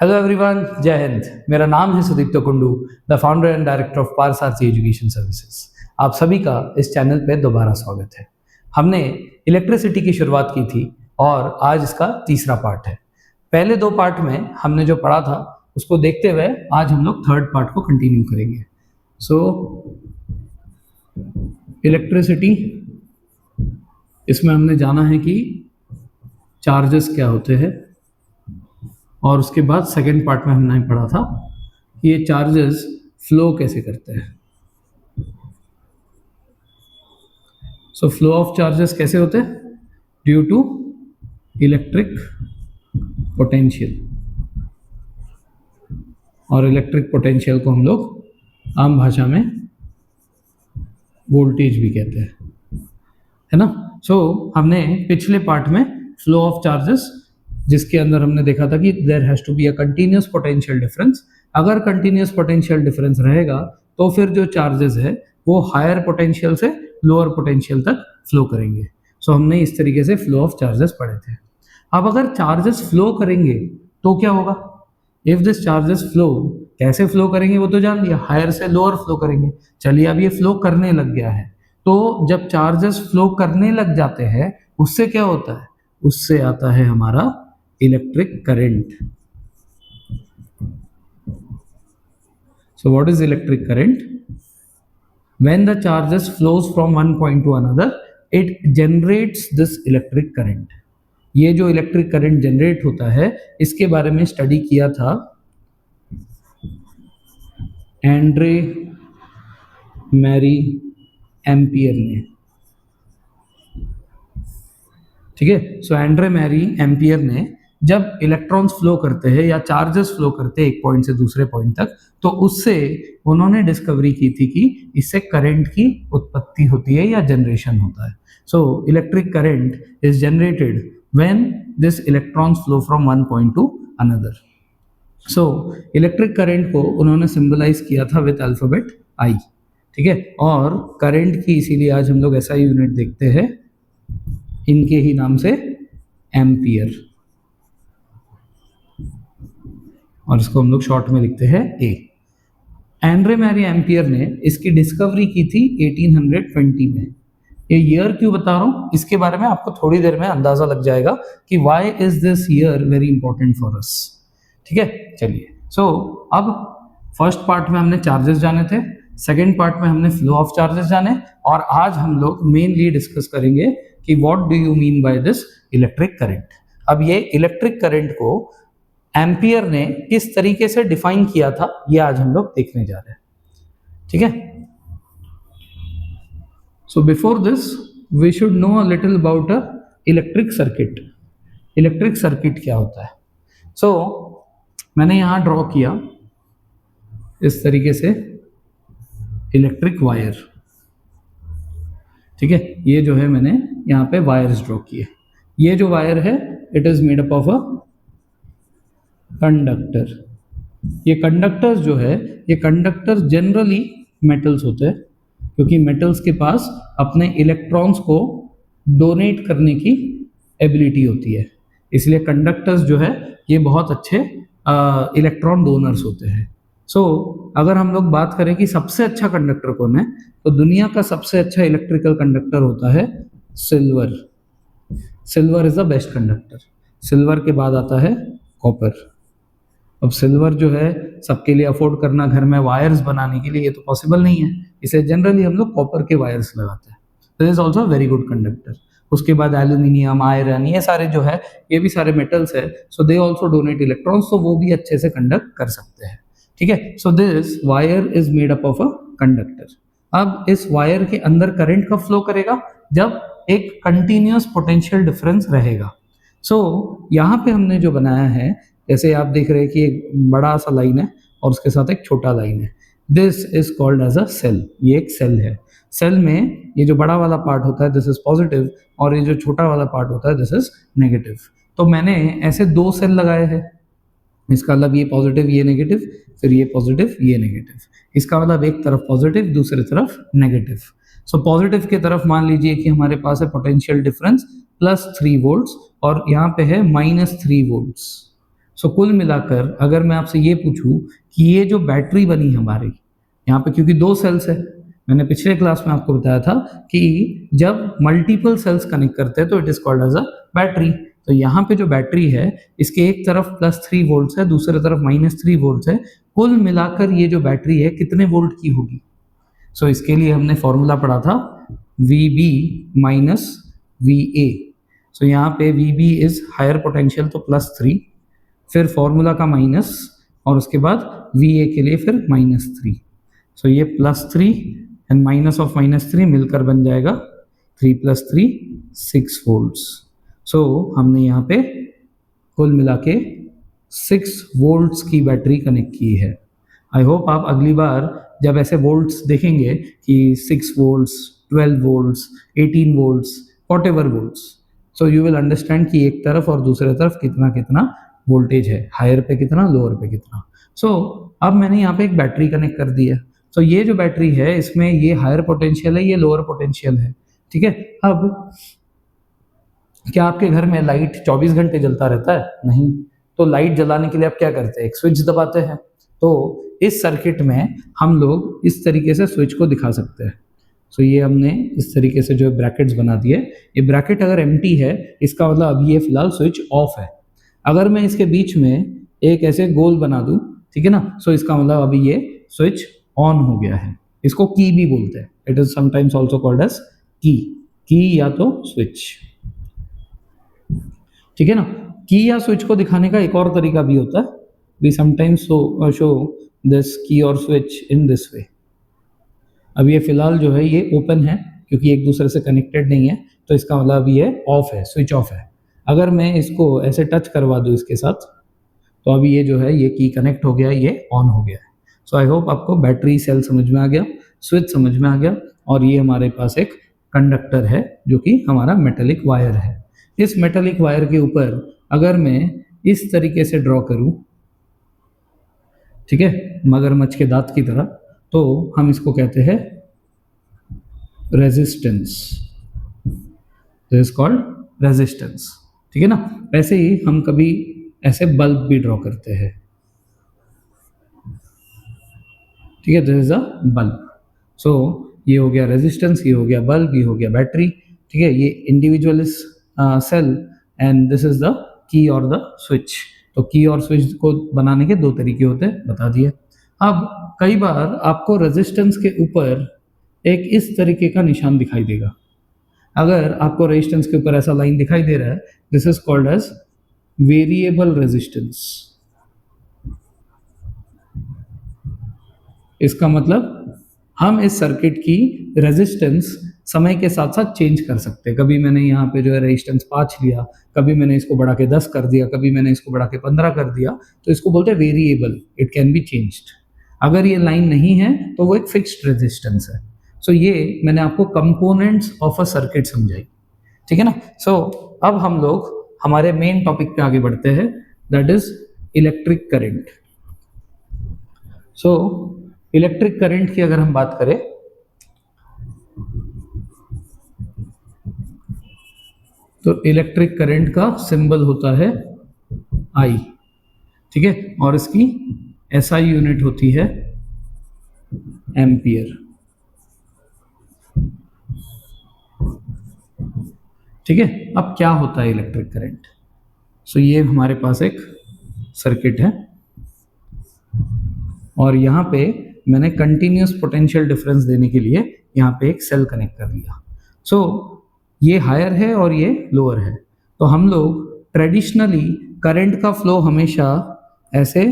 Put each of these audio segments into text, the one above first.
Hello everyone, जय हिंद। मेरा नाम है Sudipta Kundu, the founder and director of Parasarathi education services. आप सभी का इस चैनल पे दोबारा स्वागत है। हमने इलेक्ट्रिसिटी की शुरुआत की थी और आज इसका तीसरा पार्ट है। पहले दो पार्ट में हमने जो पढ़ा था उसको देखते हुए आज हम लोग थर्ड पार्ट को कंटिन्यू करेंगे। सो इलेक्ट्रिसिटी, इसमें हमने जाना है कि चार्जेस क्या होते हैं, और उसके बाद सेकेंड पार्ट में हमने पढ़ा था कि ये चार्जेस फ्लो कैसे करते हैं। सो फ्लो ऑफ चार्जेस कैसे होते हैं? ड्यू टू इलेक्ट्रिक पोटेंशियल, और इलेक्ट्रिक पोटेंशियल को हम लोग आम भाषा में वोल्टेज भी कहते हैं, है ना। सो हमने पिछले पार्ट में फ्लो ऑफ चार्जेस, जिसके अंदर हमने देखा था कि there has to be a continuous potential difference. अगर कंटिन्यूअस पोटेंशियल डिफरेंस रहेगा तो फिर जो चार्जेस है वो हायर पोटेंशियल से लोअर पोटेंशियल तक फ्लो करेंगे। सो हमने इस तरीके से फ्लो ऑफ चार्जेस पढ़े थे। अब अगर चार्जेस फ्लो करेंगे तो क्या होगा? इफ दिस चार्जेस फ्लो, कैसे फ्लो करेंगे वो तो जान लिया, हायर से लोअर फ्लो करेंगे। चलिए, अब ये फ्लो करने लग गया है, तो जब चार्जेस फ्लो करने लग जाते हैं उससे क्या होता है? उससे आता है हमारा electric current. So what is electric current? When the charges flows from one point to another, it generates this electric current. ये जो इलेक्ट्रिक करंट जनरेट होता है इसके बारे में स्टडी किया था एंड्रे मैरी एम्पियर ने। ठीक है, सो एंड्रे मैरी एम्पियर ने जब इलेक्ट्रॉन्स फ्लो करते हैं या चार्जेस फ्लो करते हैं एक पॉइंट से दूसरे पॉइंट तक, तो उससे उन्होंने डिस्कवरी की थी कि इससे करंट की उत्पत्ति होती है या जनरेशन होता है। So electric current is generated when this electrons flow from one point two another. So electric current को उन्होंने सिंबलाइज किया था विद अल्फाबेट आई। ठीक है, और करंट की इसीलिए आज हम लोग ऐसा यूनिट देखते हैं इनके ही नाम से, एम्पियर, और इसको हम लोग शॉर्ट में लिखते हैं ए। एंड्रे मैरी एम्पियर ने इसकी डिस्कवरी की थी 1820 में। ये ईयर क्यों बता रहा हूँ इसके बारे में आपको थोड़ी देर में अंदाजा लग जाएगा कि why is this year very important for us. ठीक है, चलिए। सो अब फर्स्ट पार्ट में हमने चार्जेस जाने थे, सेकेंड पार्ट में हमने फ्लो ऑफ चार्जेस जाने, और आज हम लोग मेनली डिस्कस करेंगे कि what do you mean by this electric current. अब ये इलेक्ट्रिक करंट को एम्पियर ने किस तरीके से डिफाइन किया था ये आज हम लोग देखने जा रहे हैं। ठीक है, so before this we should know a little about a electric circuit. Electric circuit क्या होता है? सो मैंने यहां ड्रॉ किया इस तरीके से इलेक्ट्रिक वायर। ठीक है, ये जो है मैंने यहाँ पे वायर्स ड्रॉ किए। ये जो वायर है it is made up of a conductor. ये कंडक्टर्स जो है, ये कंडक्टर्स जनरली मेटल्स होते हैं, क्योंकि मेटल्स के पास अपने इलेक्ट्रॉन्स को डोनेट करने की एबिलिटी होती है, इसलिए कंडक्टर्स जो है ये बहुत अच्छे इलेक्ट्रॉन डोनर्स होते हैं। सो अगर हम लोग बात करें कि सबसे अच्छा कंडक्टर कौन है, तो दुनिया का सबसे अच्छा इलेक्ट्रिकल कंडक्टर होता है silver. Silver is the best conductor. Silver के बाद आता है कॉपर। अब सिल्वर जो है सबके लिए अफोर्ड करना घर में वायर्स बनाने के लिए ये तो पॉसिबल नहीं है, इसे जनरली हम लोग कॉपर के वायर्स लगाते हैं। This is also very good conductor. उसके बाद एल्यूमिनियम, आयरन, ये सारे जो है ये भी सारे मेटल्स है, सो दे ऑल्सो डोनेट इलेक्ट्रॉन्स, तो वो भी अच्छे से कंडक्ट कर सकते हैं। ठीक है, so this wire is made up of a conductor. अब इस वायर के अंदर करंट कब फ्लो करेगा? जब एक कंटिन्यूअस पोटेंशियल डिफरेंस रहेगा। सो यहाँ पे हमने जो बनाया है, जैसे आप देख रहे हैं कि एक बड़ा सा लाइन है और उसके साथ एक छोटा लाइन है, this is called as a cell. ये एक सेल है। सेल में ये जो बड़ा वाला पार्ट होता है दिस इज पॉजिटिव, और ये जो छोटा वाला पार्ट होता है दिस इज नेगेटिव। तो मैंने ऐसे दो सेल लगाए हैं, इसका मतलब ये पॉजिटिव ये नेगेटिव, फिर ये पॉजिटिव ये नेगेटिव। इसका मतलब एक तरफ पॉजिटिव दूसरी तरफ नेगेटिव। सो पॉजिटिव की तरफ मान लीजिए कि हमारे पास है पोटेंशियल डिफरेंस +3 वोल्ट्स, और यहाँ पे है -3 वोल्ट्स। सो कुल मिलाकर अगर मैं आपसे ये पूछूं कि ये जो बैटरी बनी हमारी यहाँ पे, क्योंकि दो सेल्स है, मैंने पिछले क्लास में आपको बताया था कि जब मल्टीपल सेल्स कनेक्ट करते हैं तो it is called as a battery. तो यहाँ पे जो बैटरी है इसके एक तरफ +3 वोल्ट्स है, दूसरी तरफ -3 वोल्ट्स है। कुल मिलाकर ये जो बैटरी है कितने वोल्ट की होगी? सो इसके लिए हमने फॉर्मूला पढ़ा था VB माइनस VA। सो यहाँ पे VB इज हायर पोटेंशियल तो +3, फिर फॉर्मूला का माइनस और उसके बाद VA के लिए फिर -3। सो ये +3 एंड माइनस ऑफ -3 मिलकर बन जाएगा 3 + 3 6 वोल्ट्स। सो हमने यहाँ पे कुल मिला के 6 वोल्ट्स की बैटरी कनेक्ट की है। आई होप आप अगली बार जब ऐसे वोल्ट्स देखेंगे कि 6 volts, 12 volts, 18 volts, whatever volts, so you will understand कि एक तरफ और दूसरे तरफ कितना कितना वोल्टेज है, हायर पे कितना, लोअर पे कितना। सो अब मैंने यहाँ पे एक बैटरी कनेक्ट कर दी है। तो ये जो बैटरी है इसमें ये हायर पोटेंशियल है, ये लोअर पोटेंशियल है, ठीक है। अब क्या आपके घर में लाइट 24 घंटे जलता रहता है? नहीं। तो लाइट जलाने के लिए आप क्या करते हैं? एक स्विच दबाते हैं। तो इस सर्किट में हम लोग इस तरीके से स्विच को दिखा सकते हैं। सो ये हमने इस तरीके से जो ब्रैकेट्स बना दिए। ये ब्रैकेट अगर एम्प्टी है इसका मतलब अभी ये फिलहाल स्विच ऑफ है। अगर मैं इसके बीच में एक ऐसे गोल बना दूं, ठीक है ना, सो इसका मतलब अभी ये स्विच ऑन हो गया है। इसको की भी बोलते हैं, it is sometimes also called as key या तो स्विच, ठीक है ना। की या स्विच को दिखाने का एक और तरीका भी होता है, वी समटाइम्स शो दिस की और स्विच इन दिस वे। अब ये फिलहाल जो है ये ओपन है क्योंकि एक दूसरे से कनेक्टेड नहीं है, तो इसका मतलब अभी ये ऑफ है, स्विच ऑफ है। अगर मैं इसको ऐसे टच करवा दूँ इसके साथ तो अभी ये जो है ये की कनेक्ट हो गया, ये ऑन हो गया है। सो आई होप आपको बैटरी सेल समझ में आ गया, स्विच समझ में आ गया, और ये हमारे पास एक कंडक्टर है जो कि हमारा मेटेलिक वायर है। इस मेटेलिक वायर के ऊपर अगर मैं इस तरीके से ड्रॉ करूं, ठीक है, मगरमच्छ के दांत की तरह, तो हम इसको कहते हैं resistance. This is called resistance, ठीक है ना। वैसे ही हम कभी ऐसे बल्ब भी ड्रॉ करते हैं, ठीक है, दिस इज अ बल्ब। सो ये हो गया रेजिस्टेंस, ये हो गया बल्ब, ये हो गया बैटरी, ठीक है। ये individual is cell and this is the key और द स्विच। तो की और स्विच को बनाने के दो तरीके होते हैं, बता दिए। अब कई बार आपको रेजिस्टेंस के ऊपर एक इस तरीके का निशान दिखाई देगा। अगर आपको रेजिस्टेंस के ऊपर ऐसा लाइन दिखाई दे रहा है, this is called as variable resistance. इसका मतलब हम इस सर्किट की रेजिस्टेंस समय के साथ साथ चेंज कर सकते हैं। कभी मैंने यहाँ पे जो है रेजिस्टेंस 5 लिया, कभी मैंने इसको बढ़ा के 10 कर दिया, कभी मैंने इसको बढ़ा के 15 कर दिया, तो इसको बोलते हैं variable, it can be changed. अगर ये लाइन नहीं है तो वो एक फिक्स्ड रेजिस्टेंस है। सो ये मैंने आपको कंपोनेंट्स ऑफ अ सर्किट समझाई, ठीक है ना। सो अब हम लोग हमारे मेन टॉपिक पे आगे बढ़ते हैं, that is electric current. So electric current की अगर हम बात करें तो इलेक्ट्रिक करंट का सिंबल होता है I, ठीक है, और इसकी SI यूनिट होती है एम्पियर, ठीक है। अब क्या होता है इलेक्ट्रिक करंट? सो ये हमारे पास एक सर्किट है और यहाँ पे मैंने कंटिन्यूस पोटेंशियल डिफरेंस देने के लिए यहाँ पे एक सेल कनेक्ट कर लिया। सो ये हायर है और ये लोअर है। तो हम लोग ट्रेडिशनली करंट का फ्लो हमेशा ऐसे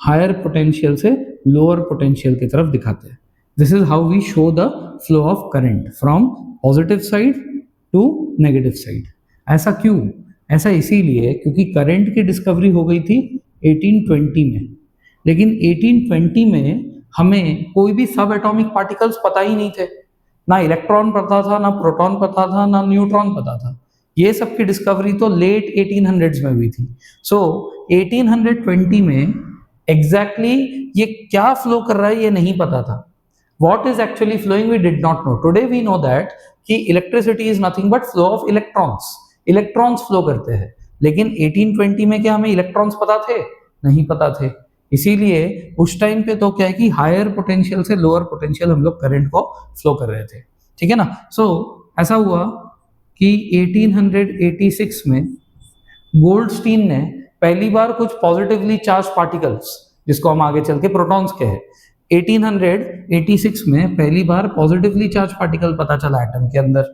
हायर पोटेंशियल से लोअर पोटेंशियल की तरफ दिखाते हैं। This is how we show the flow of current from positive side to negative side. ऐसा क्यों? ऐसा इसीलिए क्योंकि करंट की डिस्कवरी हो गई थी 1820 में, लेकिन 1820 में हमें कोई भी सब एटॉमिक पार्टिकल्स पता ही नहीं थे। ना इलेक्ट्रॉन पता था, ना प्रोटॉन पता था, ना न्यूट्रॉन पता था। ये सब की डिस्कवरी तो लेट 1800s में हुई थी। सो 1820 में एग्जैक्टली ये क्या फ्लो कर रहा है ये नहीं पता था। What is actually flowing we did not know. Today we know that कि electricity is nothing but flow of electrons. Electrons flow करते हैं, लेकिन 1820 में क्या हमें इलेक्ट्रॉन्स पता थे? नहीं पता थे। इसीलिए उस टाइम पे तो क्या है कि हायर पोटेंशियल से लोअर पोटेंशियल हम लोग करंट को फ्लो कर रहे थे, ठीक है ना। सो ऐसा हुआ कि 1886 में गोल्डस्टीन ने पहली बार कुछ पॉजिटिवली चार्ज पार्टिकल्स, जिसको हम आगे चल के प्रोटॉन्स कहे, 1886 में पहली बार पॉजिटिवली चार्ज पार्टिकल पता चला एटम के अंदर।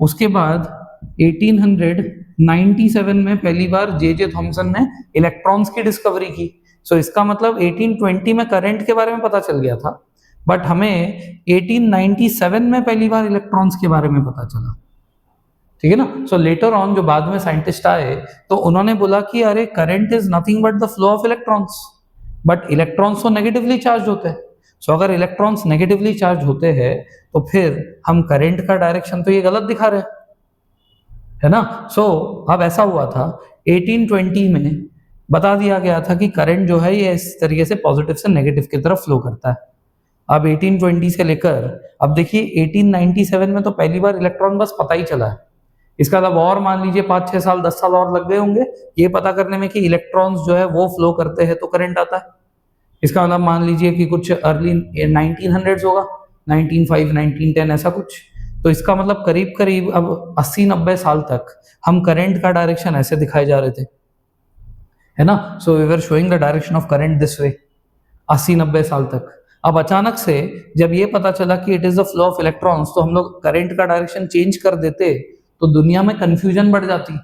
उसके बाद 1897 में पहली बार जे थॉमसन ने इलेक्ट्रॉन्स की डिस्कवरी की। सो इसका मतलब 1820 में करंट के बारे में पता चल गया था, बट हमें 1897 में पहली बार इलेक्ट्रॉन्स के बारे में पता चला, ठीक है ना। सो लेटर ऑन जो बाद में साइंटिस्ट आए तो उन्होंने बोला कि अरे current is nothing but the flow of electrons, but electrons तो नेगेटिवली चार्ज होते हैं। सो अगर इलेक्ट्रॉन्स नेगेटिवली चार्ज होते हैं तो फिर हम करंट का डायरेक्शन तो ये गलत दिखा रहे है ना। सो अब ऐसा हुआ था 1820 में बता दिया गया था कि करंट जो है ये इस तरीके से पॉजिटिव से नेगेटिव की तरफ फ्लो करता है। अब 1820 से लेकर अब देखिए 1897 में तो पहली बार इलेक्ट्रॉन बस पता ही चला है। इसका मतलब और मान लीजिए 5-6 साल 10 साल और लग गए होंगे ये पता करने में कि इलेक्ट्रॉन्स जो है वो फ्लो करते हैं तो करंट आता है। इसका मतलब मान लीजिए कि कुछ अर्ली 1900 होगा, 1905 1910 ऐसा कुछ। तो इसका मतलब करीब करीब अब 80-90 साल तक हम करंट का डायरेक्शन ऐसे दिखाए जा रहे थे, है ना। So we were showing the direction of current this way 80-90 साल तक। अब अचानक से जब ये पता चला कि it is the flow of electrons तो हम लोग करंट का डायरेक्शन चेंज कर देते तो दुनिया में कंफ्यूजन बढ़ जाती।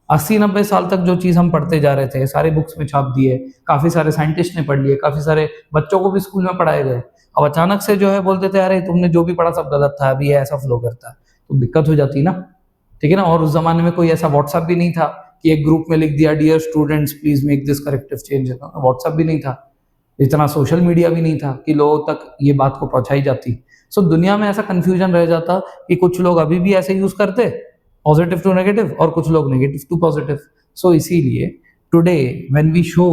80-90 साल तक जो चीज हम पढ़ते जा रहे थे सारे बुक्स में छाप दिए, काफी सारे साइंटिस्ट ने पढ़ लिए, काफी सारे बच्चों को भी स्कूल में पढ़ाए गए। अब अचानक से जो है बोलते थे अरे तुमने जो भी पढ़ा सब गलत था, अभी ये ऐसा फ्लो करता है, तो दिक्कत हो जाती ना, ठीक है ना। और उस जमाने में कोई ऐसा व्हाट्सएप भी नहीं था कि एक ग्रुप में लिख दिया dear students please make this corrective change, WhatsApp भी नहीं था, इतना सोशल मीडिया भी नहीं था कि लोगों तक ये बात को पहुंचाई जाती। सो दुनिया में ऐसा कंफ्यूजन रह जाता कि कुछ लोग अभी भी ऐसे यूज करते पॉजिटिव टू नेगेटिव और कुछ लोग नेगेटिव टू पॉजिटिव। सो इसीलिए today when we show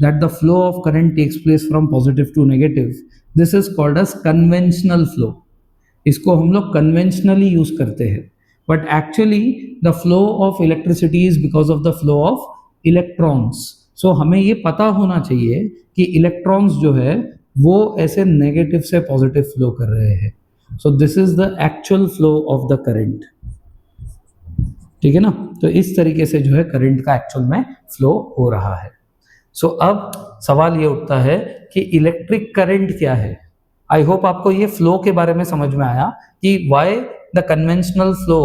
that the flow of current takes place from positive to negative, this is called as conventional flow. इसको हम लोग कन्वेंशनली यूज करते हैं, but actually the flow of electricity is because of the flow of electrons. So हमें ये पता होना चाहिए कि इलेक्ट्रॉन्स जो है वो ऐसे नेगेटिव से पॉजिटिव फ्लो कर रहे हैं। So this is the actual flow of the current, ठीक है ना। तो इस तरीके से जो है करंट का एक्चुअल में फ्लो हो रहा है। सो अब सवाल ये उठता है कि इलेक्ट्रिक करंट क्या है। आई होप आपको ये फ्लो के बारे में समझ में आया कि why the conventional flow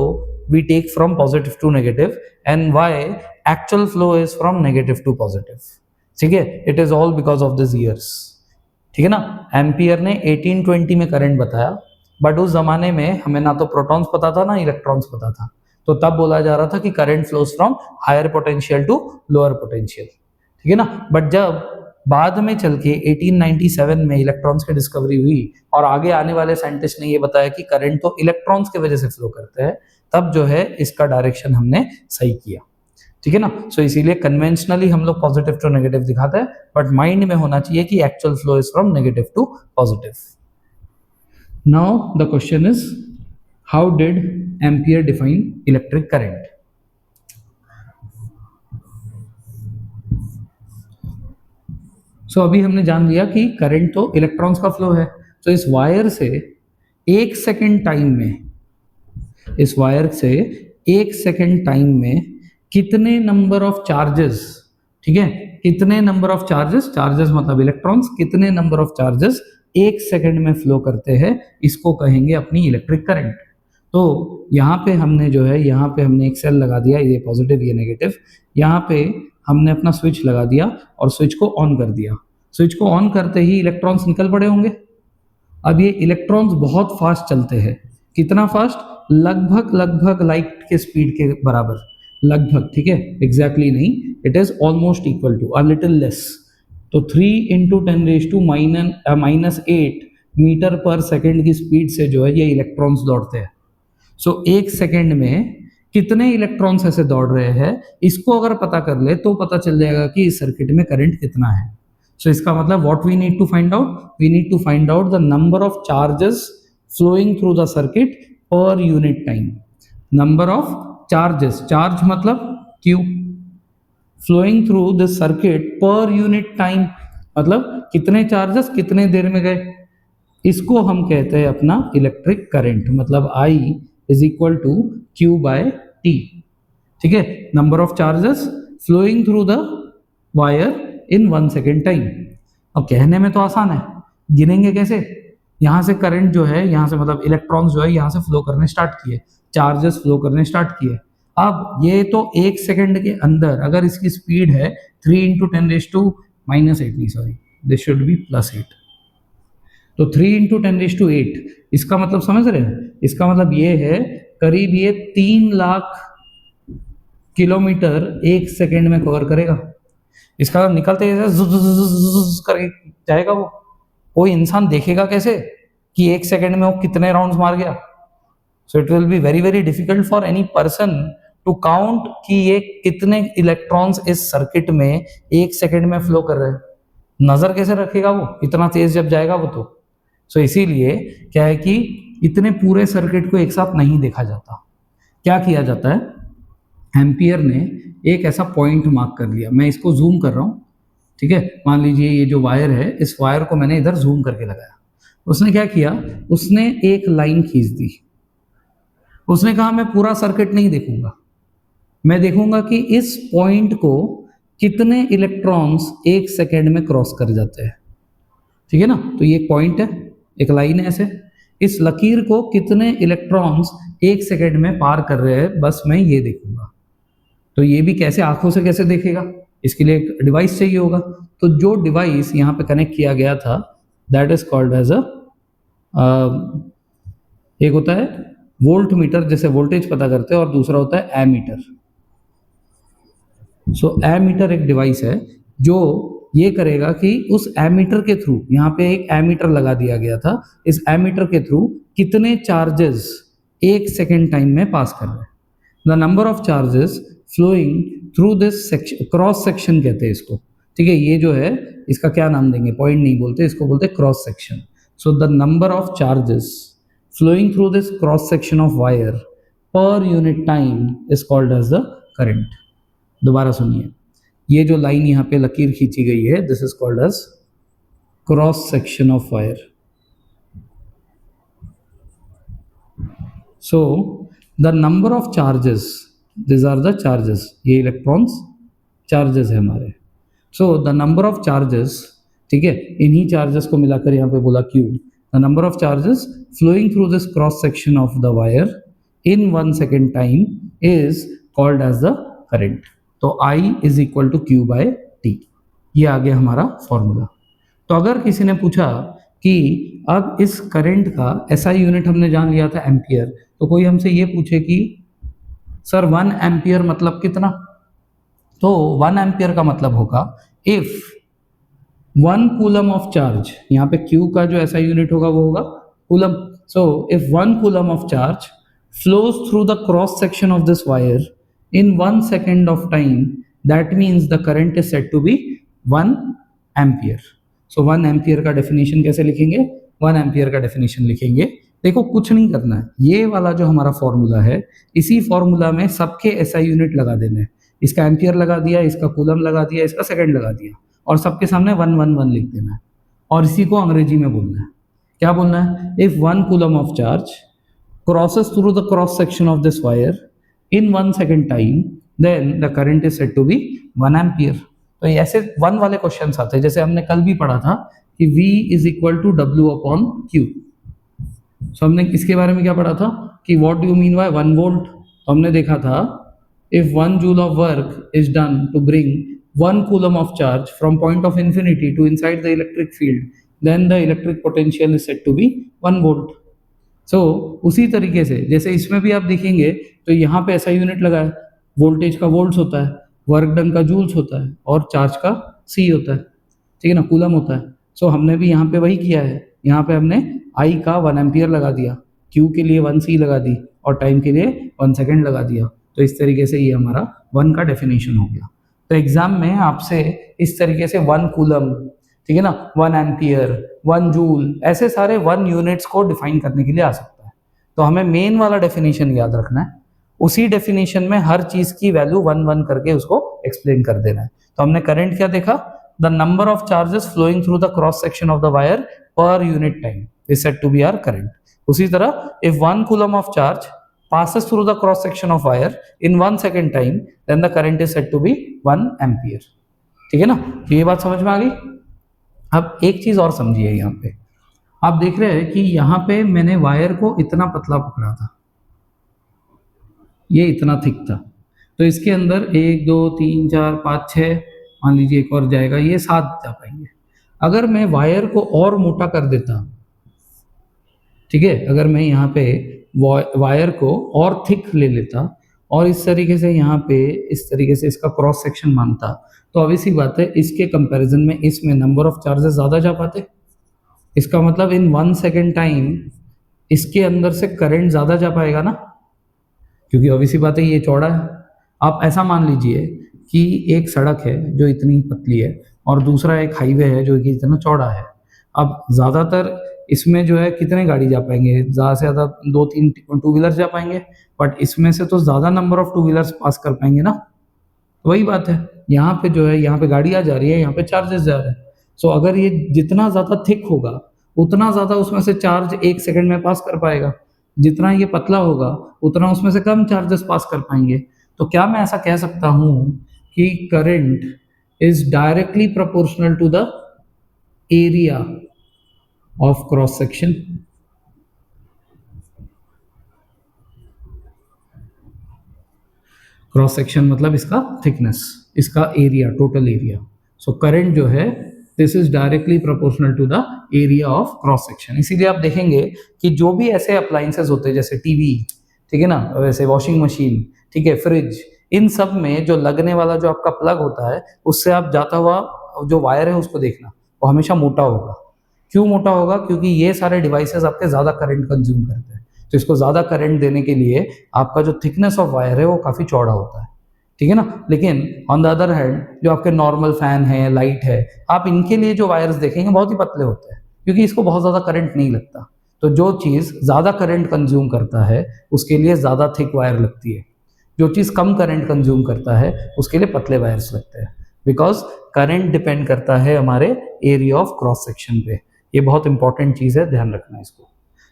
we take from positive to negative and why actual flow is from negative to positive, ठीक है। It is all because of this years, ठीक है ना। एम्पियर ने 1820 में करंट बताया, बट उस जमाने में हमें ना तो प्रोटॉन्स पता था ना इलेक्ट्रॉन्स पता था, तो तब बोला जा रहा था कि current flows from higher potential to lower potential, ठीक है ना। बट जब बाद में चल के 1897 में इलेक्ट्रॉन्स की डिस्कवरी हुई और आगे आने वाले साइंटिस्ट ने ये बताया कि करंट तो इलेक्ट्रॉन्स की वजह से फ्लो करते हैं, तब जो है इसका डायरेक्शन हमने सही किया, ठीक है ना। सो इसीलिए कन्वेंशनली हम लोग पॉजिटिव टू नेगेटिव दिखाते हैं, बट माइंड में होना चाहिए कि actual flow is from negative to positive. Now the question is how did Ampere define electric current. So अभी हमने जान लिया कि करंट तो इलेक्ट्रॉन्स का फ्लो है। तो इस वायर से 1 सेकेंड टाइम में, इस वायर से 1 सेकेंड टाइम में कितने नंबर ऑफ चार्जेस, ठीक है, कितने नंबर ऑफ चार्जेस, चार्जेस मतलब इलेक्ट्रॉन्स, कितने नंबर ऑफ चार्जेस 1 सेकेंड में फ्लो करते हैं, इसको कहेंगे अपनी इलेक्ट्रिक करंट। तो यहाँ पे हमने जो है, यहाँ पे हमने एक सेल लगा दिया, ये पॉजिटिव ये नेगेटिव, यहाँ पे हमने अपना स्विच लगा दिया और स्विच को ऑन कर दिया। स्विच को ऑन करते ही इलेक्ट्रॉन्स निकल पड़े होंगे। अब ये इलेक्ट्रॉन्स बहुत फास्ट चलते हैं, कितना फास्ट, लगभग लाइट के स्पीड के बराबर, लगभग, ठीक है, एग्जैक्टली नहीं, it is almost equal to, a little less. तो 3 × 10⁻⁻8 मीटर पर सेकेंड की स्पीड से जो है ये इलेक्ट्रॉन्स दौड़ते हैं। सो 1 सेकेंड में कितने इलेक्ट्रॉन्स ऐसे दौड़ रहे हैं, इसको अगर पता कर ले तो पता चल जाएगा कि इस सर्किट में करंट कितना है। सो इसका मतलब what we need to find out, we need to find out the number of charges flowing through the circuit per unit time. Number of charges, charge मतलब Q, flowing through this circuit per unit time, मतलब कितने charges कितने देर में गए, इसको हम कहते हैं अपना इलेक्ट्रिक करंट, मतलब I is equal to Q by T. ठीक है, number of charges flowing through the wire in 1 second time. अब कहने में तो आसान है, गिनेंगे कैसे? यहां से करंट जो है, यहां से मतलब इलेक्ट्रॉन्स जो है यहां से फ्लो करने स्टार्ट किए, चार्जेस फ्लो करने स्टार्ट किए। अब ये तो 1 सेकंड के अंदर अगर इसकी स्पीड है 3 इंटू 10⁻⁻8, नहीं सॉरी दिस शुड बी +8, तो 3 इंटू 10⁸, इसका मतलब समझ रहे हैं? इसका मतलब ये है करीब ये 3 लाख किलोमीटर 1 सेकेंड में कवर करेगा। इसका मतलब निकलते करके जाएगा वो। कोई इंसान देखेगा कैसे कि 1 सेकेंड में वो कितने राउंड्स मार गया? So it will be very very difficult for any person to count कि ये कितने इलेक्ट्रॉन्स इस सर्किट में 1 सेकेंड में फ्लो कर रहे हैं। नजर कैसे रखेगा वो इतना तेज जब जाएगा वो? तो सो इसीलिए क्या है कि इतने पूरे सर्किट को एक साथ नहीं देखा जाता। क्या किया जाता है, एम्पियर ने एक ऐसा पॉइंट मार्क कर लिया, मैं इसको जूम कर रहा हूँ, ठीक है, मान लीजिए ये जो वायर है, इस वायर को मैंने इधर जूम करके लगाया। उसने क्या किया, उसने एक लाइन खींच दी। उसने कहा मैं पूरा सर्किट नहीं देखूंगा, मैं देखूंगा कि इस पॉइंट को कितने इलेक्ट्रॉन्स 1 सेकेंड में क्रॉस कर जाते हैं। ठीक है ना, तो ये एक पॉइंट है, एक लाइन है ऐसे, इस लकीर को कितने इलेक्ट्रॉन्स 1 सेकेंड में पार कर रहे हैं, बस मैं ये देखूंगा। तो ये भी कैसे, आंखों से कैसे देखेगा? इसके लिए एक डिवाइस चाहिए होगा। तो जो डिवाइस यहाँ पे कनेक्ट किया गया था दैट इज कॉल्ड एज एक होता है वोल्ट मीटर, जैसे वोल्टेज पता करते हैं, और दूसरा होता है एमीटर। सो एमीटर एक डिवाइस है जो ये करेगा कि उस एमीटर के थ्रू, यहाँ पे एक एमीटर लगा दिया गया था, इस एमीटर के थ्रू कितने चार्जेस 1 सेकेंड टाइम में पास कर रहे हैं। The number of charges flowing through this section, cross section कहते हैं इसको। ठीक है, ये जो है इसका क्या नाम देंगे, पॉइंट नहीं बोलते, इसको बोलते हैं cross section. So the number of charges flowing through this cross section of wire per unit time is called as the current. दोबारा सुनिए, ये जो लाइन यहाँ पे लकीर खींची गई है, this is called as cross section of wire. So the number of charges, this are the charges, ये इलेक्ट्रॉन्स चार्जेस है हमारे। So the number of charges, ठीक है, इन्हीं चार्जेस को मिलाकर यहाँ पे बोला Q, the number of charges flowing through this cross section of the wire in 1 second time is called as the current. तो I is equal to Q by T, ये आ गया हमारा फॉर्मूला। तो अगर किसी ने पूछा कि अब इस करंट का SI यूनिट हमने जान लिया था एम्पियर, तो कोई हमसे ये पूछे कि सर 1 एम्पियर मतलब कितना, तो 1 एम्पियर का मतलब होगा इफ 1 कूलम ऑफ चार्ज, यहाँ पे Q का जो SI यूनिट होगा वो होगा coulomb. So if 1 coulomb of charge flows through the cross section of this wire in 1 second of time, that means the current is said to be 1 ampere. So 1 ampere का definition कैसे लिखेंगे? 1 ampere का definition लिखेंगे, देखो कुछ नहीं करना है, ये वाला जो हमारा फॉर्मूला है, इसी फॉर्मूला में सबके SI यूनिट लगा देने हैं। इसका एम्पियर लगा दिया, इसका कूलम लगा दिया, इसका सेकंड लगा दिया, और सबके सामने 1 1 1 लिख देना है, और इसी को अंग्रेजी में बोलना है। क्या बोलना है? If 1 coulomb of charge crosses through the cross section of this wire in 1 second time, then the current is said to be 1 ampere. तो ऐसे 1 वाले क्वेश्चंस आते हैं, जैसे हमने कल भी पढ़ा था कि V is equal to W upon Q। So हमने इसके बारे में क्या पढ़ा था कि what do you mean by 1 volt. तो हमने देखा था if 1 joule of work is done to bring 1 coulomb of charge from point of infinity to inside the electric field, then the electric potential is said to be 1 volt. So उसी तरीके से जैसे इसमें भी आप देखेंगे तो यहाँ पे ऐसा यूनिट लगा है, वोल्टेज का वोल्ट्स होता है, वर्क डन का जूल्स होता है, और चार्ज का C होता है, ठीक है ना, कूलम होता है। सो हमने भी यहाँ पे वही किया है, यहाँ पे हमने I का 1 एम्पियर लगा दिया, Q के लिए 1 C लगा दी, और टाइम के लिए 1 सेकेंड लगा दिया। तो इस तरीके से ये हमारा 1 का डेफिनेशन हो गया। तो एग्जाम में आपसे इस तरीके से 1 कूलम, ठीक है ना, 1 एम्पियर, 1 जूल, ऐसे सारे 1 यूनिट्स को डिफाइन करने के लिए आ सकता है। तो हमें मेन वाला डेफिनेशन याद रखना है, उसी डेफिनेशन में हर चीज की वैल्यू 1 1 करके उसको एक्सप्लेन कर देना है। तो हमने करंट क्या देखा, the number of charges flowing through the cross section of the wire per unit time is said to be our current. उसी तरह if 1 coulomb of charge passes through the cross section of wire in 1 second time then the current is said to be 1 ampere। ठीक है ना, तो ये बात समझ में आ गई। अब एक चीज और समझिए, यहाँ पे आप देख रहे हैं कि यहाँ पे मैंने वायर को इतना पतला पकड़ा था, ये इतना थिक था, तो इसके अंदर 1 2 3 4 5 6 मान लीजिए एक और जाएगा, ये 7 जा पाएंगे। अगर मैं वायर को और मोटा कर देता, ठीक है, अगर मैं यहाँ पे वायर को और थिक ले लेता और इस तरीके से यहाँ पे इस तरीके से इसका क्रॉस सेक्शन मानता, तो ऑब्वियसली बात है इसके कंपैरिजन में इसमें नंबर ऑफ चार्जेस ज़्यादा जा पाते। इसका मतलब इन 1 सेकेंड टाइम इसके अंदर से करंट ज़्यादा जा पाएगा ना, क्योंकि ऑब्वियसली बात है ये चौड़ा है। आप ऐसा मान लीजिए कि एक सड़क है जो इतनी पतली है और दूसरा एक हाईवे है जो कि इतना चौड़ा है। अब ज़्यादातर इसमें जो है कितने गाड़ी जा पाएंगे, ज़्यादा से ज़्यादा 2 3 टू व्हीलर जा पाएंगे, बट इसमें से तो ज़्यादा नंबर ऑफ टू व्हीलर्स पास कर पाएंगे ना। तो वही बात है, यहाँ पे जो है यहाँ पे गाड़ियाँ जा रही है, यहाँ पे चार्जेस जा रहे हैं। सो अगर ये जितना ज़्यादा थिक होगा उतना ज़्यादा उसमें से चार्ज 1 सेकंड में पास कर पाएगा, जितना ये पतला होगा उतना उसमें से कम चार्जेस पास कर पाएंगे। तो क्या मैं ऐसा कह सकता हूँ कि current is directly proportional to the area of cross section. Cross section मतलब इसका थिकनेस, इसका area, total area. So current जो है this is directly proportional to the area of cross section. इसीलिए आप देखेंगे कि जो भी ऐसे अप्लायंसेस होते हैं जैसे टीवी, ठीक है ना, वैसे वॉशिंग मशीन, ठीक है, फ्रिज, इन सब में जो लगने वाला जो आपका प्लग होता है उससे आप जाता हुआ जो वायर है उसको देखना, वो हमेशा मोटा होगा। क्यों मोटा होगा? क्योंकि ये सारे डिवाइसेस आपके ज़्यादा करंट कंज्यूम करते हैं, तो इसको ज़्यादा करंट देने के लिए आपका जो थिकनेस ऑफ वायर है वो काफ़ी चौड़ा होता है, ठीक है ना। लेकिन ऑन द अदर हैंड जो आपके नॉर्मल फैन है, लाइट है, आप इनके लिए जो वायर्स देखेंगे बहुत ही पतले होते हैं, क्योंकि इसको बहुत ज़्यादा करंट नहीं लगता। तो जो चीज़ ज़्यादा करंट कंज्यूम करता है उसके लिए ज़्यादा थिक वायर लगती है, जो चीज़ कम करंट कंज्यूम करता है उसके लिए पतले वायर्स लगते हैं, बिकॉज करंट डिपेंड करता है हमारे एरिया ऑफ क्रॉस सेक्शन पे। ये बहुत इंपॉर्टेंट चीज़ है, ध्यान रखना इसको,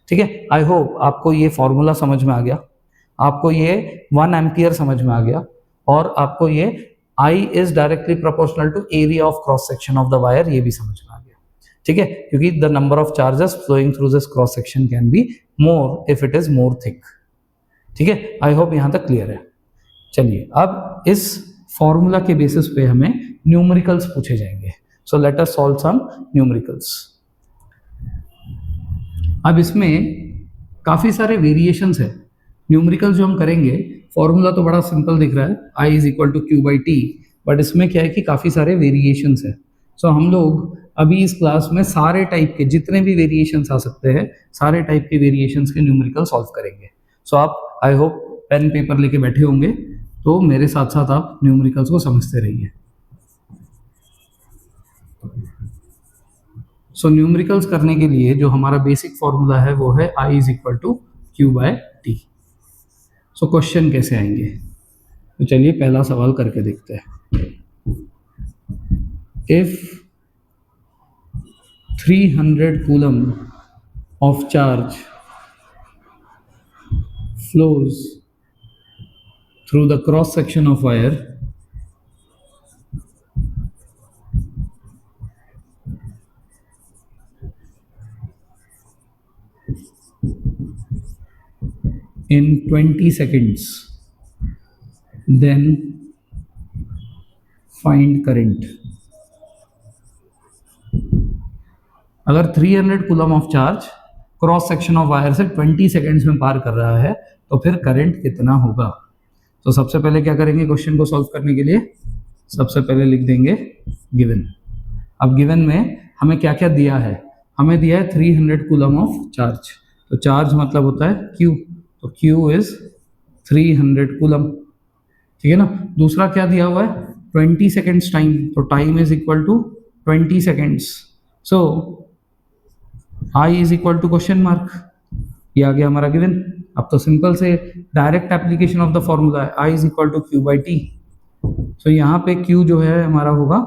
ठीक है। आई होप आपको ये फॉर्मूला समझ में आ गया, आपको ये 1 एम्पियर समझ में आ गया, और आपको ये I is directly proportional to area of cross section of the wire, ये भी समझ में आ गया, ठीक है, क्योंकि the number of charges flowing through this cross section can be more if it is more thick, ठीक है। आई होप यहाँ तक क्लियर है। चलिए अब इस फॉर्मूला के बेसिस पे हमें न्यूमेरिकल्स पूछे जाएंगे। So let us solve some numericals. अब इसमें काफ़ी सारे वेरिएशंस है। न्यूमेरिकल जो हम करेंगे, फॉर्मूला तो बड़ा सिंपल दिख रहा है, I is equal to Q by T, but इसमें क्या है कि काफ़ी सारे वेरिएशंस है। सो हम लोग अभी इस क्लास में सारे टाइप के जितने भी वेरिएशंस आ सकते हैं, सारे टाइप के वेरिएशंस के न्यूमेरिकल सॉल्व करेंगे। सो आप आई होप पेन पेपर लेके बैठे होंगे, तो मेरे साथ साथ आप न्यूमेरिकल्स को समझते रहिए। सो न्यूमेरिकल्स करने के लिए जो हमारा बेसिक फॉर्मूला है वो है I is equal to Q by T. So question कैसे आएंगे, तो चलिए पहला सवाल करके देखते हैं। If 300 coulomb of charge flows through the cross section of wire in 20 seconds, then find current। अगर 300 coulomb of charge cross section of wire से 20 सेकेंड्स में पार कर रहा है तो फिर करंट कितना होगा। तो सबसे पहले क्या करेंगे, क्वेश्चन को सॉल्व करने के लिए सबसे पहले लिख देंगे गिवन। अब गिवन में हमें क्या क्या दिया है, हमें दिया है 300 कूलम ऑफ चार्ज, तो चार्ज मतलब होता है Q, तो Q इज 300 कूलम, ठीक है ना। दूसरा क्या दिया हुआ है, 20 सेकेंड्स टाइम, तो time is equal to 20 seconds. So I is equal to question mark, ये आ गया हमारा गिवन। अब तो सिंपल से direct application of the formula है, I is equal to Q by T. So यहाँ पे Q जो है हमारा होगा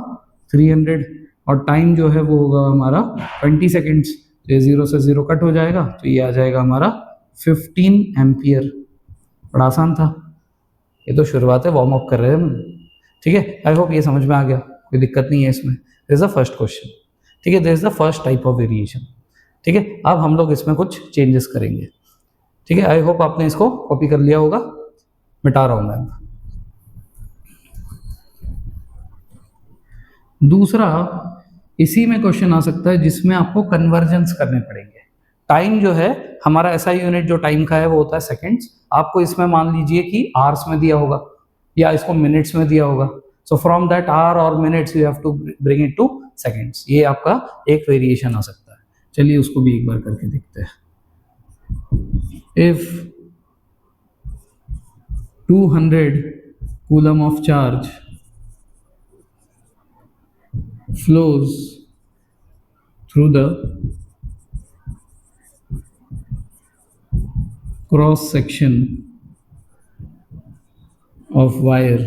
300 और टाइम जो है वो होगा हमारा 20 सेकेंड्स। तो ये 0 से 0 कट हो जाएगा, तो ये आ जाएगा हमारा 15 एम्पियर। बड़ा आसान था, ये तो शुरुआत है, वार्म अप कर रहे हैं हम। ठीक है, आई होप ये समझ में आ गया, कोई दिक्कत नहीं है इसमें। This is the first question. ठीक है, this is the first type of variation. ठीक है, अब हम लोग इसमें कुछ चेंजेस करेंगे। ठीक है, आई होप आपने इसको कॉपी कर लिया होगा, मिटा रहा हूं मैं। दूसरा, इसी में क्वेश्चन आ सकता है जिसमें आपको कन्वर्जेंस करने पड़ेंगे। टाइम जो है हमारा एसआई यूनिट जो टाइम का है वो होता है सेकंड्स। आपको इसमें मान लीजिए कि आवर्स में दिया होगा या इसको मिनट्स में दिया होगा। सो फ्रॉम दैट आवर और minutes you have to bring it to seconds. ये आपका एक वेरिएशन आ सकता है। चलिए उसको भी एक बार करके देखते हैं। If 200 coulomb of charge flows through the cross section of wire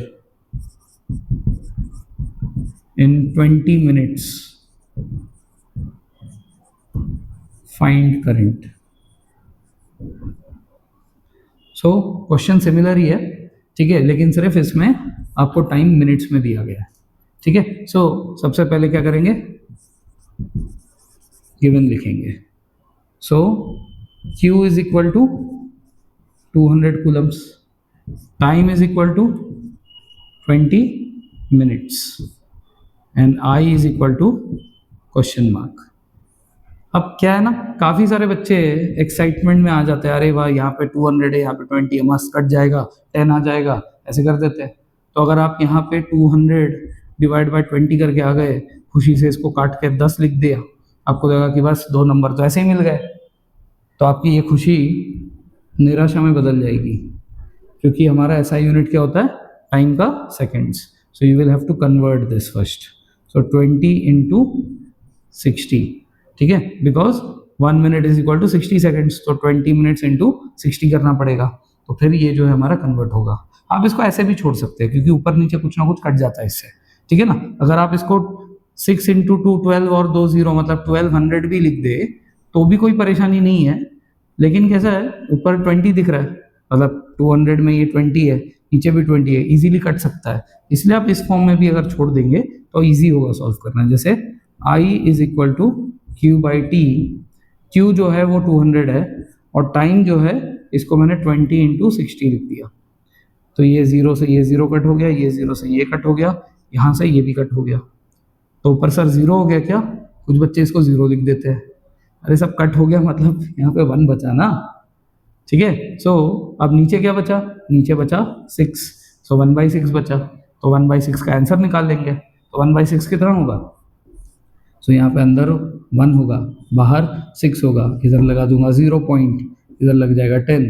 in 20 minutes, find current। So question similar ही है, ठीक है, लेकिन सिर्फ इसमें आपको टाइम मिनट्स में दिया गया है। ठीक है, सो सबसे पहले क्या करेंगे, गिवन लिखेंगे। So Q is equal to 200 coulombs, time is equal to 20 minutes and I is equal to question mark. अब क्या है ना, काफ़ी सारे बच्चे एक्साइटमेंट में आ जाते हैं, अरे वाह यहाँ पे 200 है, यहाँ पे 20 है, मस्त कट जाएगा, 10 आ जाएगा, ऐसे कर देते हैं। तो अगर आप यहाँ पे 200 डिवाइड बाय 20 करके आ गए, खुशी से इसको काट के 10 लिख दिया, आपको लगा कि बस 2 नंबर तो ऐसे ही मिल गए, तो आपकी ये खुशी निराशा में बदल जाएगी, क्योंकि हमारा एसआई यूनिट क्या होता है, टाइम का seconds. So you will have to convert this first. So 20 into 60, ठीक है, because 1 minute is equal to 60 seconds, तो 20 मिनट्स इंटू 60 करना पड़ेगा, तो फिर ये जो है हमारा कन्वर्ट होगा। आप इसको ऐसे भी छोड़ सकते हैं, क्योंकि ऊपर नीचे कुछ ना कुछ कट जाता है इससे, ठीक है ना। अगर आप इसको 6 इंटू 2 12 और 2 0 मतलब 1200 भी लिख दे तो भी कोई परेशानी नहीं है, लेकिन कैसा है, ऊपर 20 दिख रहा है, मतलब 200 में ये 20 है, नीचे भी 20 है, इजीली कट सकता है। इसलिए आप इस फॉर्म में भी अगर छोड़ देंगे तो इजी होगा सॉल्व करना। जैसे I is equal to Q by T, Q जो है वो 200 है और टाइम जो है इसको मैंने 20 इंटू 60 लिख दिया, तो ये 0 से ये 0 कट हो गया, ये 0 से ये कट हो गया, यहाँ से ये भी कट हो गया, तो ऊपर सर 0 हो गया क्या, कुछ बच्चे इसको 0 लिख देते हैं, अरे सब कट हो गया मतलब यहाँ पे 1 बचा ना, ठीक है। सो अब नीचे क्या बचा, नीचे बचा 6, सो 1/6 बचा, तो 1/6 का आंसर निकाल लेंगे, तो 1/6 कितना होगा, सो यहाँ पे अंदर 1 होगा, बाहर 6 होगा, इधर लगा दूंगा 0 पॉइंट, इधर लग जाएगा 10,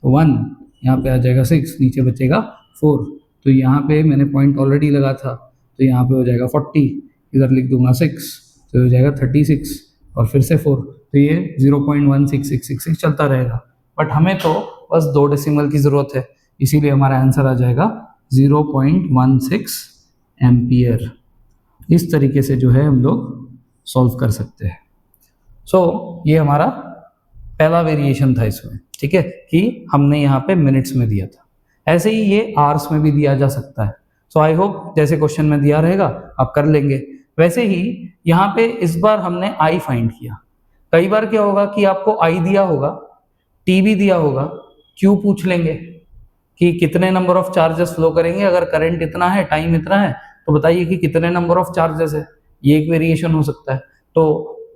तो 1 यहाँ पे आ जाएगा 6, नीचे बचेगा 4, तो यहाँ पे मैंने पॉइंट ऑलरेडी लगा था, तो यहाँ पे हो जाएगा 40, इधर लिख दूंगा 6, तो हो जाएगा 36 और फिर से 4, तो ये 0.16666 चलता रहेगा। बट हमें तो बस 2 डेसिमल की ज़रूरत है, इसीलिए हमारा आंसर आ जाएगा 0.16 एम्पियर। इस तरीके से जो है हम लोग सॉल्व कर सकते हैं। सो ये हमारा पहला वेरिएशन था इसमें, ठीक है, कि हमने यहाँ पे मिनट्स में दिया था, ऐसे ही ये आवर्स में भी दिया जा सकता है। सो आई होप जैसे क्वेश्चन में दिया रहेगा आप कर लेंगे। वैसे ही यहाँ पे इस बार हमने आई फाइंड किया। कई बार क्या होगा कि आपको आई दिया होगा, टी भी दिया होगा, क्यू पूछ लेंगे कि कितने नंबर ऑफ चार्जेस फ्लो करेंगे, अगर करंट इतना है, टाइम इतना है, तो बताइए कि कितने नंबर ऑफ चार्जेस है, ये एक वेरिएशन हो सकता है। तो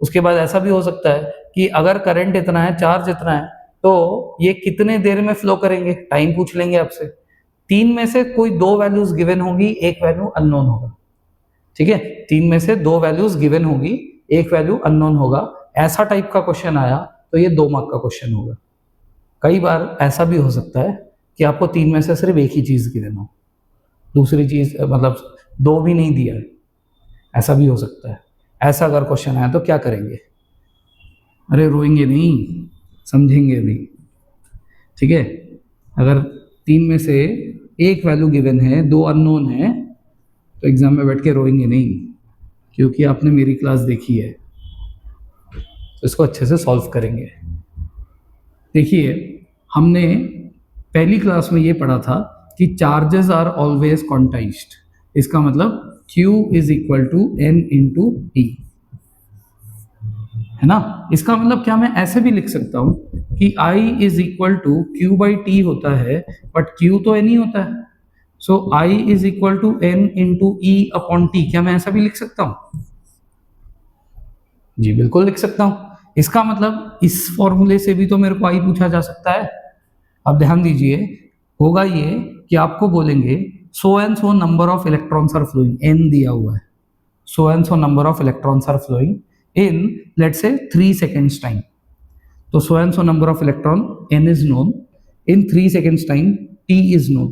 उसके बाद ऐसा भी हो सकता है कि अगर करंट इतना है, चार्ज इतना है, तो ये कितने देर में फ्लो करेंगे, टाइम पूछ लेंगे आपसे। 3 में से कोई 2 वैल्यूज गिवन होगी, एक वैल्यू अननोन होगा, ठीक है, 3 में से 2 वैल्यूज गिवन होगी, एक वैल्यू अननोन होगा। ऐसा टाइप का क्वेश्चन आया तो ये 2 मार्क का क्वेश्चन होगा। कई बार ऐसा भी हो सकता है कि आपको 3 में से सिर्फ एक ही चीज गिवन हो, दूसरी चीज मतलब 2 भी नहीं दिया है, ऐसा भी हो सकता है। ऐसा अगर क्वेश्चन आया तो क्या करेंगे, अरे रोएंगे नहीं, समझेंगे नहीं। ठीक है, अगर 3 में से एक वैल्यू गिवन है, 2 अननोन है, तो एग्जाम में बैठ के रोएंगे नहीं, क्योंकि आपने मेरी क्लास देखी है, तो इसको अच्छे से सॉल्व करेंगे। देखिए, हमने पहली क्लास में ये पढ़ा था कि चार्जेस आर ऑलवेज क्वांटाइज्ड। इसका मतलब Q is equal to N into E, है ना। इसका मतलब क्या मैं ऐसे भी लिख सकता हूं कि I is equal to Q by T होता है, बट Q तो N ही होता है, so I is equal to N into E upon T। क्या मैं ऐसा भी लिख सकता हूं? जी बिल्कुल लिख सकता हूं। इसका मतलब इस फॉर्मूले से भी तो मेरे को I पूछा जा सकता है। अब ध्यान दीजिए, होगा ये कि आपको बोलेंगे so and so number of electrons are flowing, n दिया हुआ है, so and so number of electrons are flowing in let's say 3 seconds time. तो so and so number of electron n is known, in 3 seconds time t is known.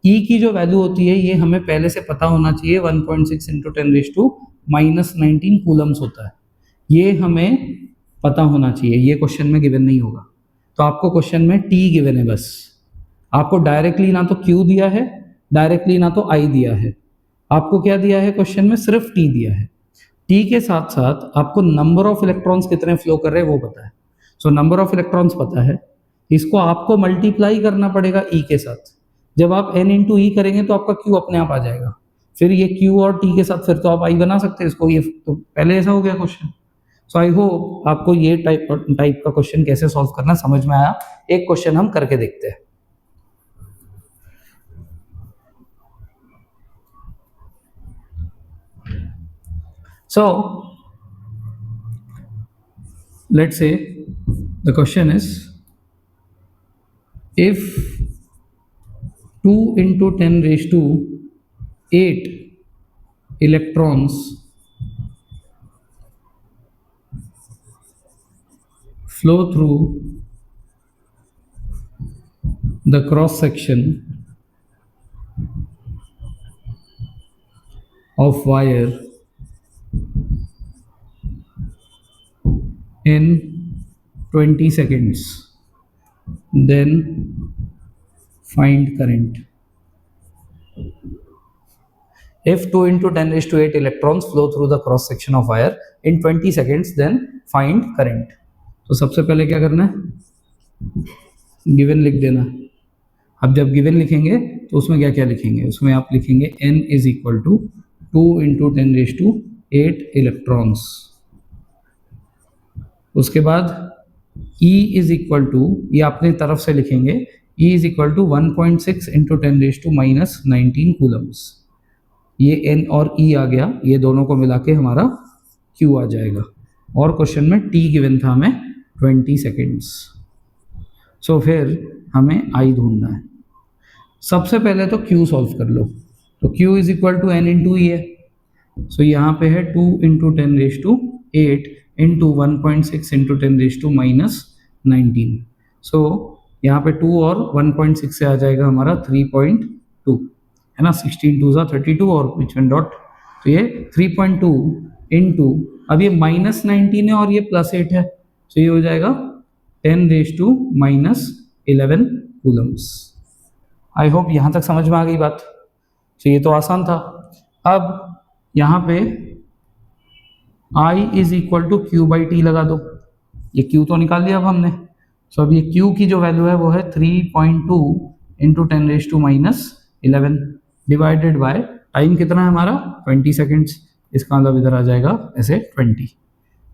E की जो value होती है ये हमें पहले से पता होना चाहिए, 1.6 इंटू 10⁻⁻19 कूलम्स होता है, ये हमें पता होना चाहिए, ये क्वेश्चन में गिवन नहीं होगा। तो आपको क्वेश्चन में t गिवन है, बस आपको डायरेक्टली ना तो q दिया है, डायरेक्टली ना तो I दिया है, आपको क्या दिया है क्वेश्चन में, सिर्फ t दिया है। t के साथ साथ आपको नंबर ऑफ इलेक्ट्रॉन्स कितने फ्लो कर रहे हैं वो पता है। सो नंबर ऑफ इलेक्ट्रॉन्स पता है, इसको आपको मल्टीप्लाई करना पड़ेगा e के साथ। जब आप n इंटू ई करेंगे तो आपका q अपने आप आ जाएगा, फिर ये q और t के साथ फिर तो आप I बना सकते हैं इसको, ये तो पहले ऐसा हो गया क्वेश्चन। सो आई होप आपको ये टाइप का क्वेश्चन कैसे सॉल्व करना समझ में आया। एक क्वेश्चन हम करके देखते हैं। So let's say the question is, if 2 into 10 raised to 8 electrons flow through the cross section of wire in 20 seconds, then find current. If 2 into 10 raised to 8 electrons flow through the cross section of wire in 20 seconds, then find current. तो सबसे पहले क्या करना है, given लिख देना। अब जब गिवन लिखेंगे तो उसमें क्या क्या लिखेंगे, उसमें आप लिखेंगे n is equal to 2 into 10 raise to 8 electrons. उसके बाद E इज इक्वल टू, ये अपने तरफ से लिखेंगे, E is equal to 1.6 into 10 raise to -19 coulombs. ये N और E आ गया, ये दोनों को मिला के हमारा Q आ जाएगा, और क्वेश्चन में T गिवन था हमें 20 सेकेंड्स। सो फिर हमें I ढूंढना है। सबसे पहले तो Q सॉल्व कर लो, तो Q is equal to N into E है। सो यहाँ पे है 2 into 10 raise to 8 into 1.6 into 10 raise to -19। So यहाँ पे 2 और 1.6 से आ जाएगा हमारा 3.2, है ना। 16 2 32 और विच वन डॉट, तो ये 3.2 इंटू, अब ये -19 है और ये +8 है, तो ये हो जाएगा 10 raise to -11 coulombs. I hope यहाँ तक समझ में आ गई बात। तो ये तो आसान था। अब यहाँ पे I is equal to Q by T लगा दो, ये Q तो निकाल लिया अब हमने। सो अब ये Q की जो वैल्यू है वो है 3.2 into 10 raise to -11 divided by time कितना है हमारा 20 सेकेंड्स, इसका मतलब इधर आ जाएगा ऐसे 20।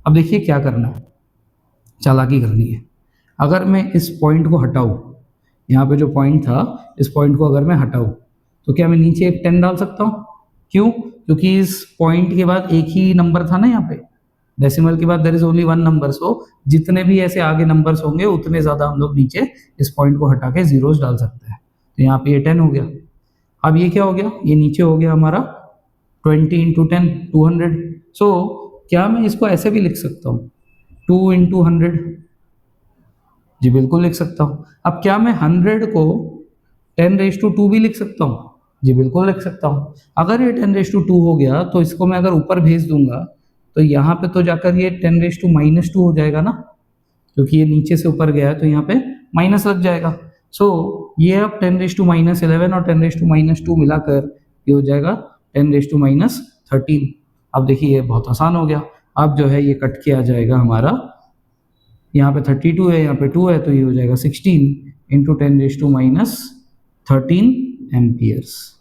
अब देखिए क्या करना है, चालाकी करनी है। अगर मैं इस पॉइंट को हटाऊँ, यहाँ पे जो पॉइंट था इस पॉइंट को अगर मैं हटाऊँ, तो क्या मैं नीचे एक 10 डाल सकता हूँ? क्यों? क्योंकि इस पॉइंट के बाद एक ही नंबर था ना, यहाँ पे डेसिमल के बाद देयर इज ओनली 1 नंबर। सो जितने भी ऐसे आगे नंबर्स होंगे उतने ज़्यादा हम लोग नीचे इस पॉइंट को हटा के जीरोस डाल सकते हैं। तो यहाँ पे ये 10 हो गया। अब ये क्या हो गया, ये नीचे हो गया हमारा 20 इंटू 10 200। सो क्या मैं इसको ऐसे भी लिख सकता हूँ 2 इंटू 100? जी बिल्कुल लिख सकता हूँ। अब क्या मैं 100 को 10 रेज टू 2 भी लिख सकता हूँ? जी बिल्कुल लिख सकता हूँ। अगर ये 10 रेज टू 2 हो गया तो इसको मैं अगर ऊपर भेज दूंगा तो यहाँ पे तो जाकर ये 10 रेज टू -2 हो जाएगा ना, क्योंकि ये नीचे से ऊपर गया है, तो यहाँ पे माइनस लग जाएगा। सो ये अब 10⁻11 और 10⁻2 मिलाकर ये हो जाएगा 10⁻13। अब देखिए ये बहुत आसान हो गया। अब जो है ये कट के आ जाएगा हमारा, यहाँ पे 32 है, यहाँ पे 2 है, तो ये हो जाएगा 16 इंटू 10⁻13 एम्पियर्स।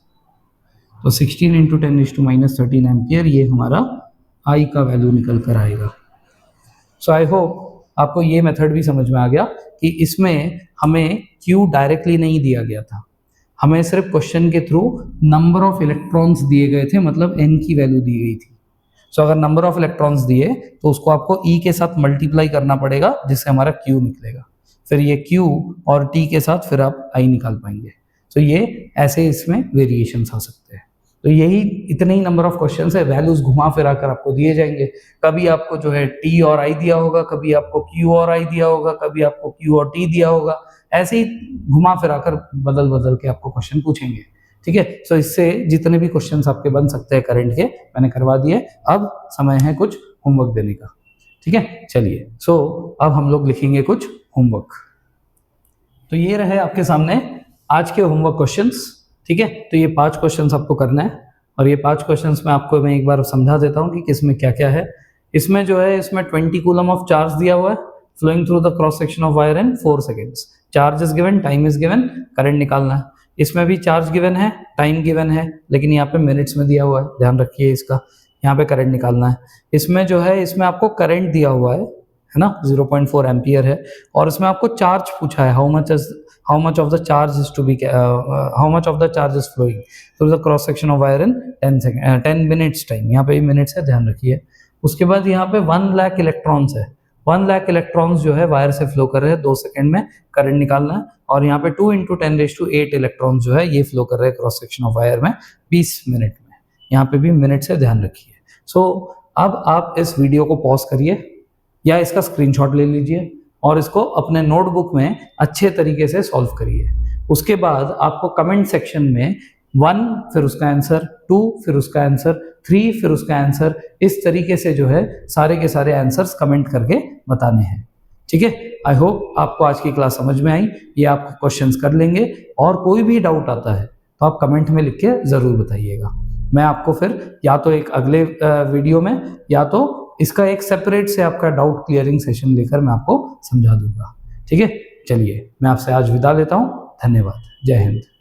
तो 16 इंटू 10⁻13 एम्पियर ये हमारा आई का वैल्यू निकल कर आएगा। सो आई होप आपको ये मेथड भी समझ में आ गया कि इसमें हमें Q डायरेक्टली नहीं दिया गया था, हमें सिर्फ क्वेश्चन के थ्रू नंबर ऑफ इलेक्ट्रॉन्स दिए गए थे, मतलब n की वैल्यू दी गई थी। सो अगर नंबर ऑफ इलेक्ट्रॉन्स दिए तो उसको आपको E के साथ मल्टीप्लाई करना पड़ेगा, जिससे हमारा Q निकलेगा। फिर ये Q और T के साथ फिर आप I निकाल पाएंगे। तो ये ऐसे इसमें वेरिएशंस आ सकते हैं। तो यही इतने ही नंबर ऑफ क्वेश्चंस है, वैल्यूज घुमा फिरा कर आपको दिए जाएंगे। कभी आपको जो है T और I दिया होगा, कभी आपको Q और I दिया होगा, कभी आपको Q और T दिया होगा। ऐसे ही घुमा फिरा कर बदल बदल के आपको क्वेश्चन पूछेंगे, ठीक है। सो इससे जितने भी क्वेश्चंस आपके बन सकते हैं करंट के, मैंने करवा दिए। अब समय है कुछ होमवर्क देने का, ठीक है। चलिए, सो अब हम लोग लिखेंगे कुछ होमवर्क। तो ये रहे आपके सामने आज के होमवर्क क्वेश्चंस, ठीक है। तो ये 5 क्वेश्चंस आपको करना है, और ये 5 क्वेश्चंस में आपको मैं एक बार समझा देता हूँ कि किसमें क्या क्या है। इसमें जो है, इसमें 20 कूलम ऑफ चार्ज दिया हुआ है flowing through the cross section of wire in 4 seconds. Charge is given, time is given, current निकालना है। इसमें भी चार्ज गिवन है, टाइम गिवन है, लेकिन यहाँ पे मिनट्स में दिया हुआ है, ध्यान रखिए इसका। यहाँ पे करंट निकालना है। इसमें जो है, इसमें आपको करंट दिया हुआ है ना, 0.4 एम्पियर है, और इसमें आपको चार्ज पूछा है, how much of the charge is to be, how much of the charge is flowing through the cross section of wire in 10 minutes time. यहाँ पे मिनट्स है, ध्यान रखिए। उसके बाद यहाँ पे 1 लाख इलेक्ट्रॉन्स है। 1 लाख इलेक्ट्रॉन्स जो है वायर से फ्लो कर रहे हैं, 2 सेकंड में करंट निकालना है। और यहाँ पे 2 इंटू 10⁸ इलेक्ट्रॉन्स जो है ये फ्लो कर रहे हैं क्रॉस सेक्शन ऑफ वायर में 20 मिनट में। यहाँ पे भी मिनट से ध्यान रखिए। सो अब आप इस वीडियो को पॉज करिए या इसका स्क्रीनशॉट ले लीजिए और इसको अपने नोटबुक में अच्छे तरीके से सॉल्व करिए। उसके बाद आपको कमेंट सेक्शन में 1 फिर उसका आंसर, 2 फिर उसका आंसर, 3 फिर उसका आंसर, इस तरीके से जो है सारे के सारे आंसर्स कमेंट करके बताने हैं, ठीक है। आई होप आपको आज की क्लास समझ में आई। ये आप क्वेश्चंस कर लेंगे, और कोई भी डाउट आता है तो आप कमेंट में लिख के ज़रूर बताइएगा। मैं आपको फिर या तो एक अगले वीडियो में, या तो इसका एक सेपरेट से आपका डाउट क्लियरिंग सेशन लेकर मैं आपको समझा दूंगा, ठीक है। चलिए, मैं आपसे आज विदा लेता हूँ। धन्यवाद। जय हिंद।